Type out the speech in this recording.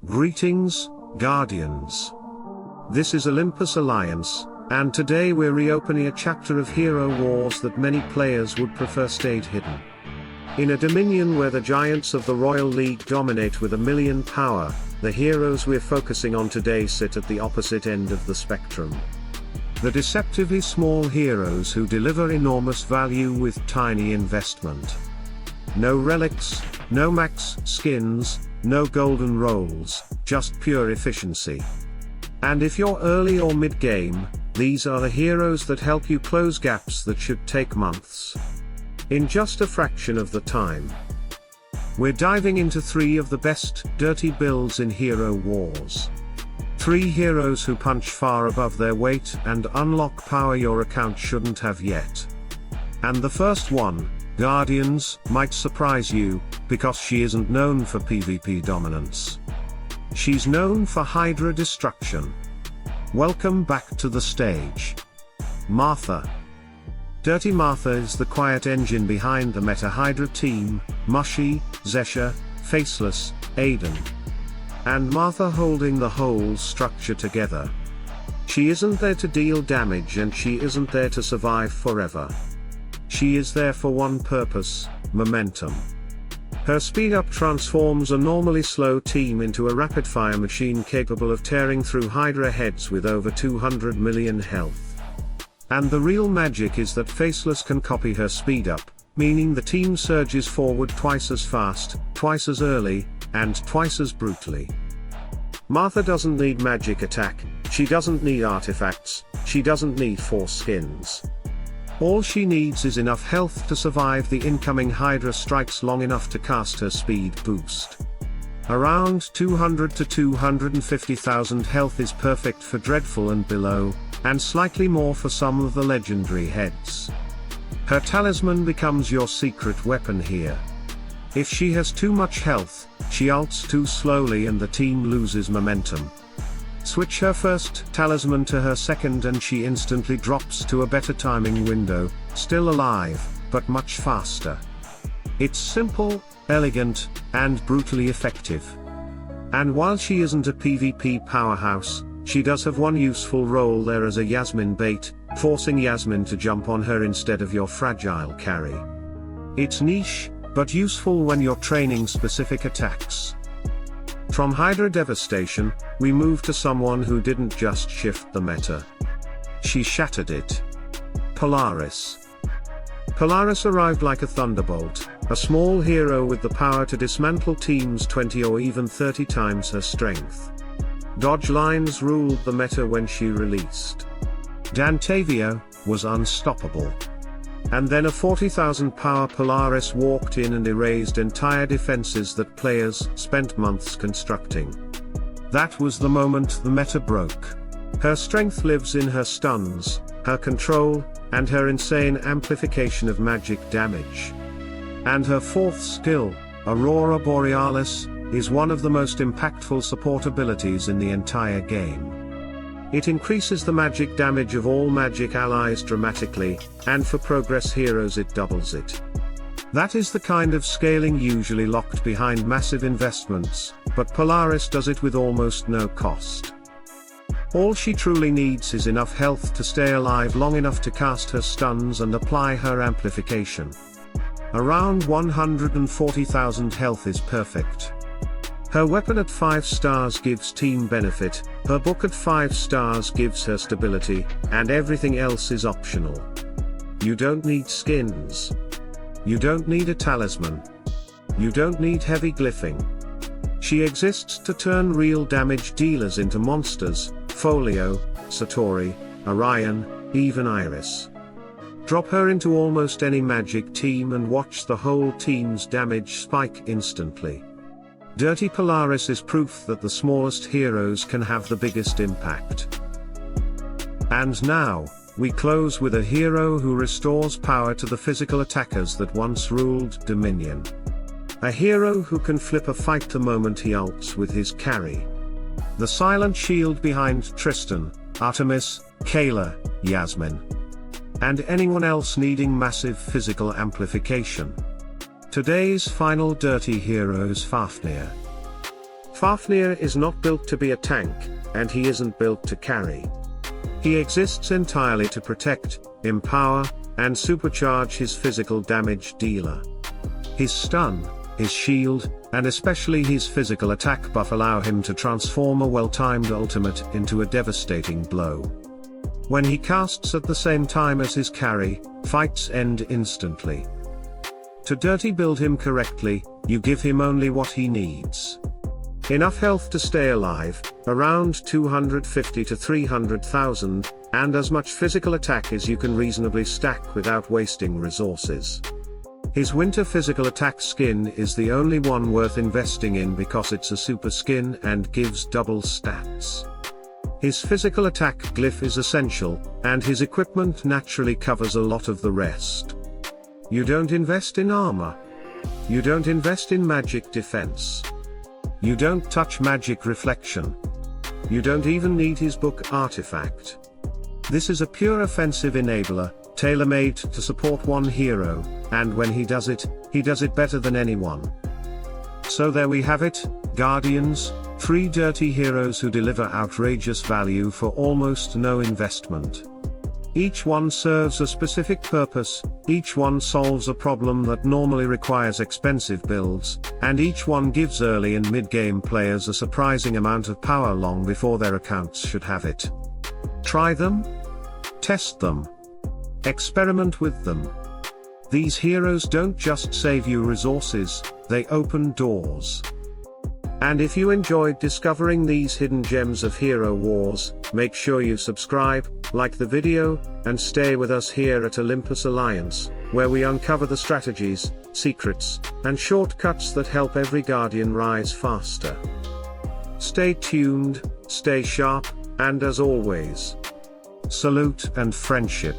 Greetings, Guardians. This is Olympus Alliance, and today we're reopening a chapter of hero wars that many players would prefer stayed hidden. In a dominion where the giants of the Royal League dominate with 1,000,000 power, the heroes we're focusing on today sit at the opposite end of the spectrum. The deceptively small heroes who deliver enormous value with tiny investment. No relics, no max skins, no golden rolls, just pure efficiency. And if you're early or mid-game, these are the heroes that help you close gaps that should take months. In just a fraction of the time. We're diving into 3 of the best dirty builds in hero wars. 3 heroes who punch far above their weight and unlock power your account shouldn't have yet. And the first one, Guardians, might surprise you, because she isn't known for PvP dominance. She's known for Hydra destruction. Welcome back to the stage. Martha. Dirty Martha is the quiet engine behind the meta Hydra team, Mushy, Zesha, Faceless, Aiden. And Martha holding the whole structure together. She isn't there to deal damage and she isn't there to survive forever. She is there for one purpose, momentum. Her speed-up transforms a normally slow team into a rapid-fire machine capable of tearing through Hydra heads with over 200 million health. And the real magic is that Faceless can copy her speed-up, meaning the team surges forward twice as fast, twice as early, and twice as brutally. Martha doesn't need magic attack, she doesn't need artifacts, she doesn't need 4 skins. All she needs is enough health to survive the incoming Hydra strikes long enough to cast her speed boost. Around 200 to 250,000 health is perfect for Dreadful and below, and slightly more for some of the legendary heads. Her talisman becomes your secret weapon here. If she has too much health, she ults too slowly and the team loses momentum. Switch her first talisman to her second and she instantly drops to a better timing window, still alive, but much faster. It's simple, elegant, and brutally effective. And while she isn't a PvP powerhouse, she does have one useful role there as a Yasmin bait, forcing Yasmin to jump on her instead of your fragile carry. It's niche, but useful when you're training specific attacks. From Hydra devastation, we move to someone who didn't just shift the meta. She shattered it. Polaris. Polaris arrived like a thunderbolt, a small hero with the power to dismantle teams 20 or even 30 times her strength. Dodge lines ruled the meta when she released. Dantavia was unstoppable. And then a 40,000 power Polaris walked in and erased entire defenses that players spent months constructing. That was the moment the meta broke. Her strength lives in her stuns, her control, and her insane amplification of magic damage. And her 4th skill, Aurora Borealis, is one of the most impactful support abilities in the entire game. It increases the magic damage of all magic allies dramatically, and for progress heroes it doubles it. That is the kind of scaling usually locked behind massive investments, but Polaris does it with almost no cost. All she truly needs is enough health to stay alive long enough to cast her stuns and apply her amplification. Around 140,000 health is perfect. Her weapon at 5 stars gives team benefit, her book at 5 stars gives her stability, and everything else is optional. You don't need skins. You don't need a talisman. You don't need heavy glyphing. She exists to turn real damage dealers into monsters, Folio, Satori, Orion, even Iris. Drop her into almost any magic team and watch the whole team's damage spike instantly. Dirty Polaris is proof that the smallest heroes can have the biggest impact. And now, we close with a hero who restores power to the physical attackers that once ruled Dominion. A hero who can flip a fight the moment he ults with his carry. The silent shield behind Tristan, Artemis, Kayla, Yasmin. And anyone else needing massive physical amplification. Today's final dirty hero is Fafnir. Fafnir is not built to be a tank, and he isn't built to carry. He exists entirely to protect, empower, and supercharge his physical damage dealer. His stun, his shield, and especially his physical attack buff allow him to transform a well-timed ultimate into a devastating blow. When he casts at the same time as his carry, fights end instantly. To dirty build him correctly, you give him only what he needs. Enough health to stay alive, around 250 to 300,000, and as much physical attack as you can reasonably stack without wasting resources. His winter physical attack skin is the only one worth investing in because it's a super skin and gives double stats. His physical attack glyph is essential, and his equipment naturally covers a lot of the rest. You don't invest in armor. You don't invest in magic defense. You don't touch magic reflection. You don't even need his book artifact. This is a pure offensive enabler, tailor-made to support one hero, and when he does it better than anyone. So there we have it, Guardians, 3 dirty heroes who deliver outrageous value for almost no investment. Each one serves a specific purpose, each one solves a problem that normally requires expensive builds, and each one gives early and mid-game players a surprising amount of power long before their accounts should have it. Try them. Test them. Experiment with them. These heroes don't just save you resources, they open doors. And if you enjoyed discovering these hidden gems of Hero Wars, make sure you subscribe, like the video, and stay with us here at Olympus Alliance, where we uncover the strategies, secrets, and shortcuts that help every Guardian rise faster. Stay tuned, stay sharp, and as always, salute and friendship.